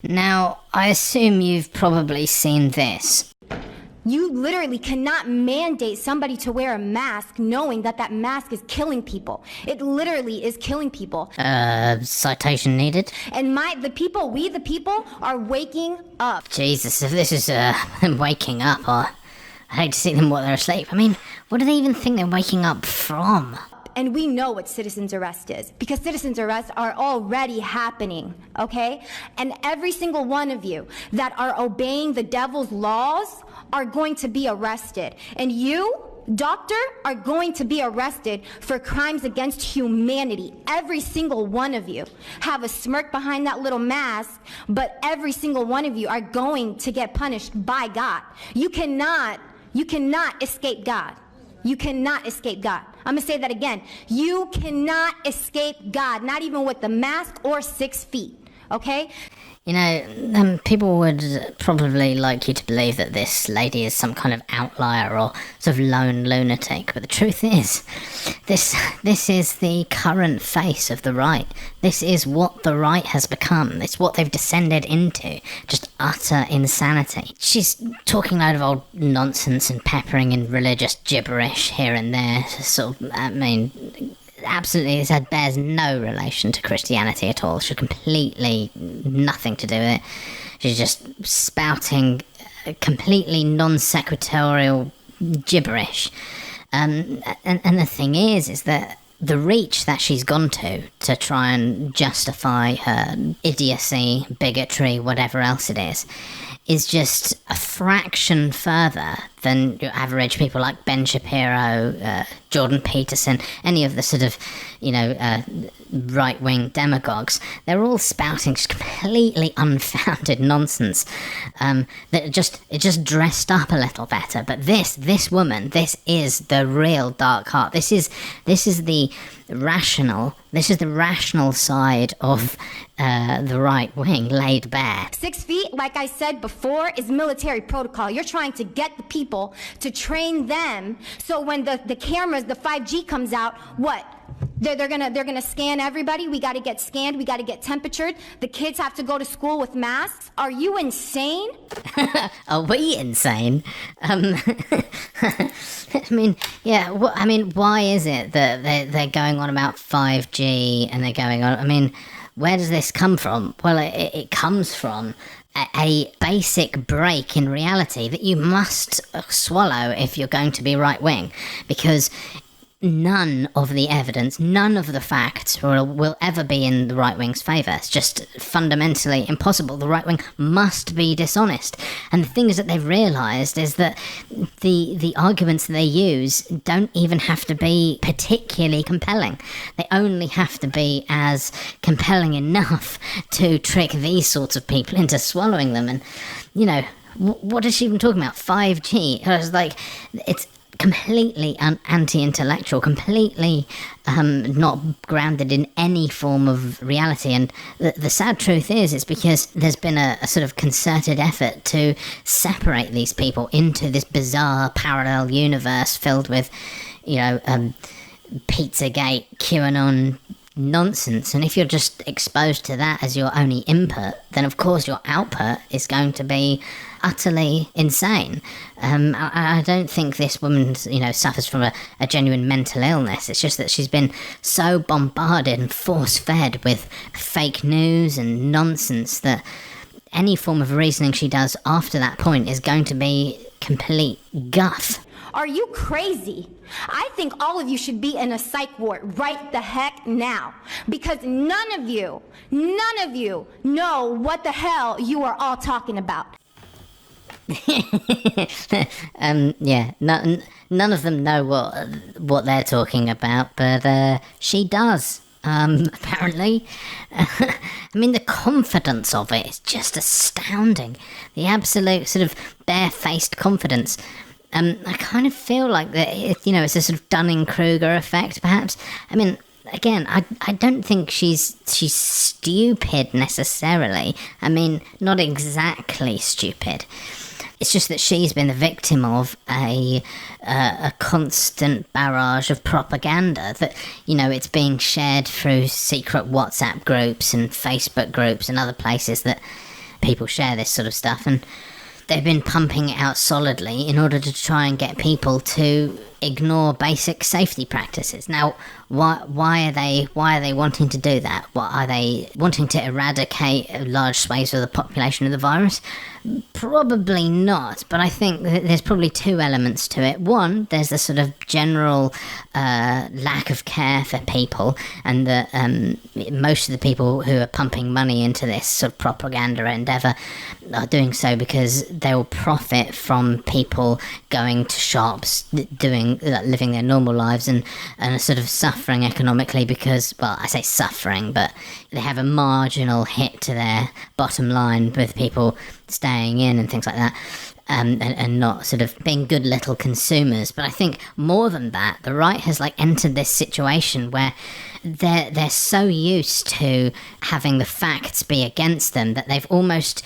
Now, I assume you've probably seen this. You literally cannot mandate somebody to wear a mask knowing that that mask is killing people. It literally is killing people. Citation needed? And we the people, are waking up. Jesus, if this is them waking up, I hate to see them while they're asleep. I mean, what do they even think they're waking up from? And we know what citizen's arrest is, because citizen's arrests are already happening, okay? And every single one of you that are obeying the devil's laws are going to be arrested. And you, doctor, are going to be arrested for crimes against humanity. Every single one of you have a smirk behind that little mask, but every single one of you are going to get punished by God. You cannot escape God. You cannot escape God. I'm going to say that again. You cannot escape God, not even with the mask or 6 feet, okay? You know, people would probably like you to believe that this lady is some kind of outlier or sort of lone lunatic, but the truth is, this is the current face of the right. This is what the right has become. It's what they've descended into. Just utter insanity. She's talking a load of old nonsense and peppering in religious gibberish here and there. Sort of, I mean, absolutely, it bears no relation to Christianity at all. She's completely nothing to do with it. She's just spouting completely non-sequitorial gibberish. And the thing is that the reach that she's gone to try and justify her idiocy, bigotry, whatever else it is just a fraction further than your average people like Ben Shapiro, Jordan Peterson, any of the sort of, right-wing demagogues. They're all spouting just completely unfounded nonsense that it just dressed up a little better. But this woman, this is the real dark heart. This is the rational side of the right wing laid bare. 6 feet, like I said before, is military protocol. You're trying to get the people to train them, so when the cameras, the 5G comes out, what? They're gonna scan everybody. We gotta get scanned. We gotta get temperatured. The kids have to go to school with masks. Are you insane? Are we insane? I mean, yeah. Why is it that they're going on about 5G and they're going on? I mean, where does this come from? Well, it comes from a basic break in reality that you must swallow if you're going to be right wing, because none of the evidence, none of the facts will ever be in the right-wing's favour. It's just fundamentally impossible. The right-wing must be dishonest. And the thing is that they've realised is that the arguments that they use don't even have to be particularly compelling. They only have to be as compelling enough to trick these sorts of people into swallowing them. And, what is she even talking about? 5G? I was like, it's completely anti-intellectual, completely not grounded in any form of reality. And the sad truth is, it's because there's been a sort of concerted effort to separate these people into this bizarre parallel universe filled with, Pizzagate, QAnon nonsense. And if you're just exposed to that as your only input, then of course your output is going to be utterly insane. I don't think this woman, suffers from a genuine mental illness. It's just that she's been so bombarded and force-fed with fake news and nonsense that any form of reasoning she does after that point is going to be complete guff. Are you crazy? I think all of you should be in a psych ward right the heck now, because none of you know what the hell you are all talking about. None of them know what they're talking about, but she does. Apparently. I mean, the confidence of it is just astounding. The absolute sort of barefaced confidence. I kind of feel like that, it's a sort of Dunning-Kruger effect, perhaps. I mean, again, I don't think she's stupid necessarily. I mean, not exactly stupid. It's just that she's been the victim of a constant barrage of propaganda that, it's being shared through secret WhatsApp groups and Facebook groups and other places that, people share this sort of stuff, and they've been pumping it out solidly in order to try and get people to ignore basic safety practices. Now, why are they wanting to do that? What are they wanting to eradicate large swathes of the population of the virus? Probably not, but I think there's probably two elements to it. One, there's the sort of general lack of care for people, and that most of the people who are pumping money into this sort of propaganda endeavour are doing so because they will profit from people going to shops, living their normal lives, and are sort of suffering economically because, well, I say suffering, but they have a marginal hit to their bottom line with people staying in and things like that, and not sort of being good little consumers. But I think more than that, the right has entered this situation where they're so used to having the facts be against them that they've almost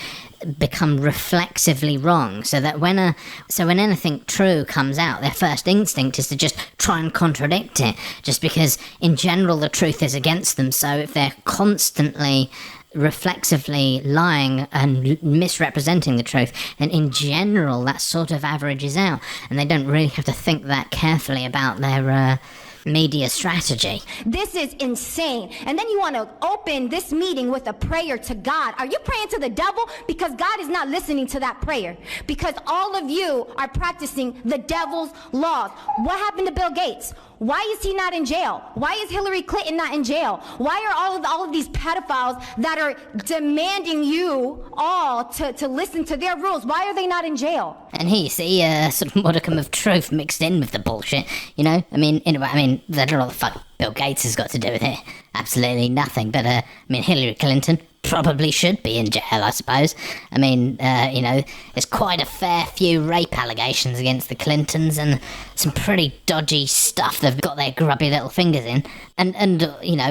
become reflexively wrong, so when anything true comes out, their first instinct is to just try and contradict it, just because in general the truth is against them. So if they're constantly reflexively lying and misrepresenting the truth, then in general that sort of averages out, and they don't really have to think that carefully about their media strategy. This is insane. And then you want to open this meeting with a prayer to God. Are you praying to the devil? Because God is not listening to that prayer. Because all of you are practicing the devil's laws. What happened to Bill Gates? Why is he not in jail? Why is Hillary Clinton not in jail? Why are all of these pedophiles that are demanding you all to listen to their rules, why are they not in jail? And here you see a sort of modicum of truth mixed in with the bullshit, you know? I mean, I don't know what the fuck Bill Gates has got to do with it. Absolutely nothing. But, Hillary Clinton probably should be in jail, I suppose. There's quite a fair few rape allegations against the Clintons and some pretty dodgy stuff they've got their grubby little fingers in. And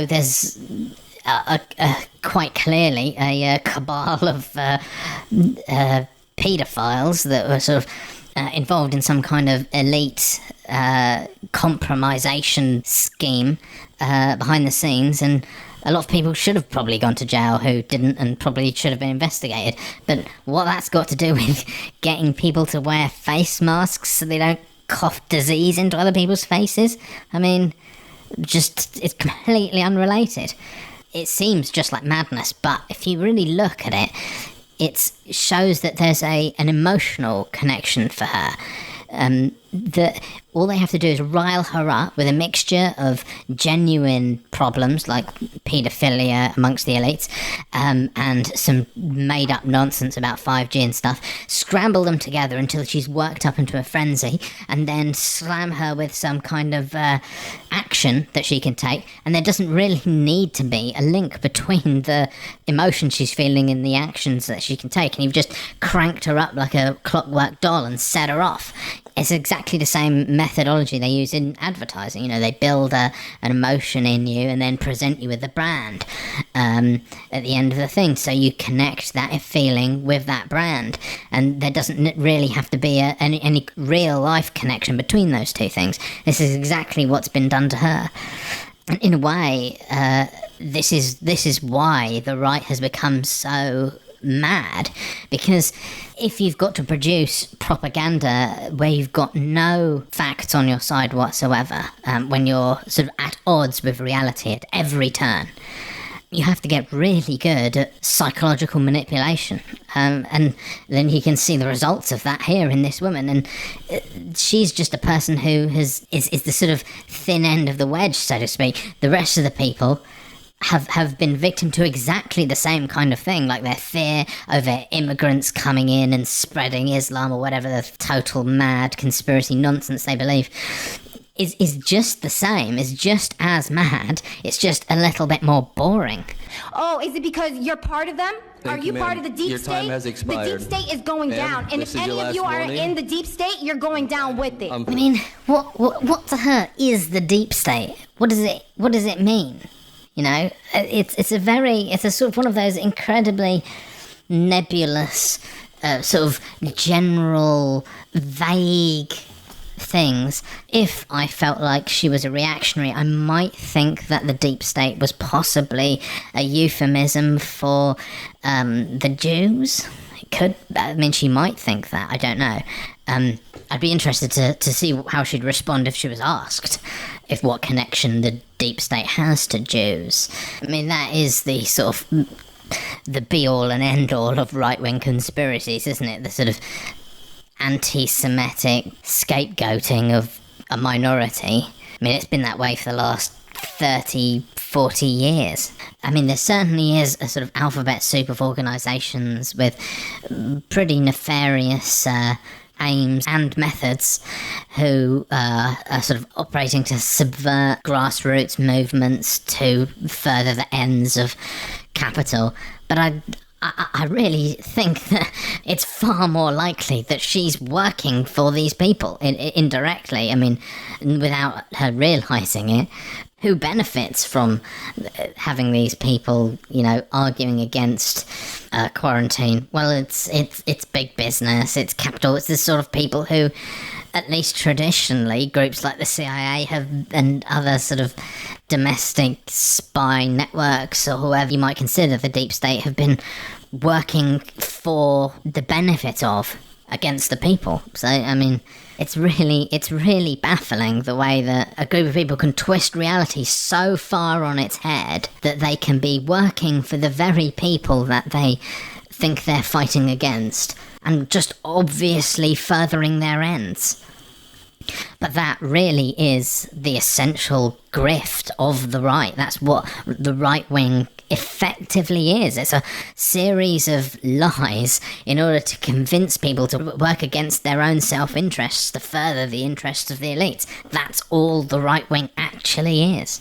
there's quite clearly a cabal of paedophiles that were sort of involved in some kind of elite compromisation scheme behind the scenes, and a lot of people should have probably gone to jail who didn't, and probably should have been investigated. But what that's got to do with getting people to wear face masks so they don't cough disease into other people's faces? It's completely unrelated. It seems just like madness, but if you really look at it, it shows that there's an emotional connection for her. That all they have to do is rile her up with a mixture of genuine problems like paedophilia amongst the elites, and some made-up nonsense about 5G and stuff, scramble them together until she's worked up into a frenzy, and then slam her with some kind of action that she can take, and there doesn't really need to be a link between the emotion she's feeling and the actions that she can take, and you've just cranked her up like a clockwork doll and set her off. It's exactly the same methodology they use in advertising. They build an emotion in you and then present you with the brand at the end of the thing, so you connect that feeling with that brand, and there doesn't really have to be any real life connection between those two things. This is exactly what's been done to her. And in a way, this is why the right has become so mad, because if you've got to produce propaganda where you've got no facts on your side whatsoever, when you're sort of at odds with reality at every turn, you have to get really good at psychological manipulation, and then you can see the results of that here in this woman. And she's just a person who is the sort of thin end of the wedge, so to speak. The rest of the people have been victim to exactly the same kind of thing, like their fear over immigrants coming in and spreading Islam or whatever the total mad conspiracy nonsense they believe is just the same, is just as mad, it's just a little bit more boring. Oh, is it because you're part of them? Are you part of the deep state? Your time has expired. The deep state is going down, and if any of you are in the deep state, you're going down with it. What to her is the deep state? What does it mean? It's a sort of one of those incredibly nebulous, sort of general, vague things. If I felt like she was a reactionary, I might think that the deep state was possibly a euphemism for the Jews. It could, I mean, she might think that, I don't know. I'd be interested to see how she'd respond if she was asked if what connection the deep state has to Jews. I mean, that is the sort of the be-all and end-all of right-wing conspiracies, isn't it? The sort of anti-Semitic scapegoating of a minority. I mean, it's been that way for the last 30, 40 years. I mean, there certainly is a sort of alphabet soup of organisations with pretty nefarious aims and methods who are sort of operating to subvert grassroots movements to further the ends of capital. But I really think that it's far more likely that she's working for these people indirectly. I mean, without her realising it. Who benefits from having these people, you know, arguing against quarantine? Well, it's big business, it's capital, it's the sort of people who, at least traditionally, groups like the CIA have, and other sort of domestic spy networks, or whoever you might consider the deep state, have been working for the benefit of against the people. So, I mean, it's really baffling the way that a group of people can twist reality so far on its head that they can be working for the very people that they think they're fighting against and just obviously furthering their ends. But that really is the essential grift of the right. That's what the right wing effectively is. It's a series of lies in order to convince people to work against their own self-interests to further the interests of the elites. That's all the right wing actually is.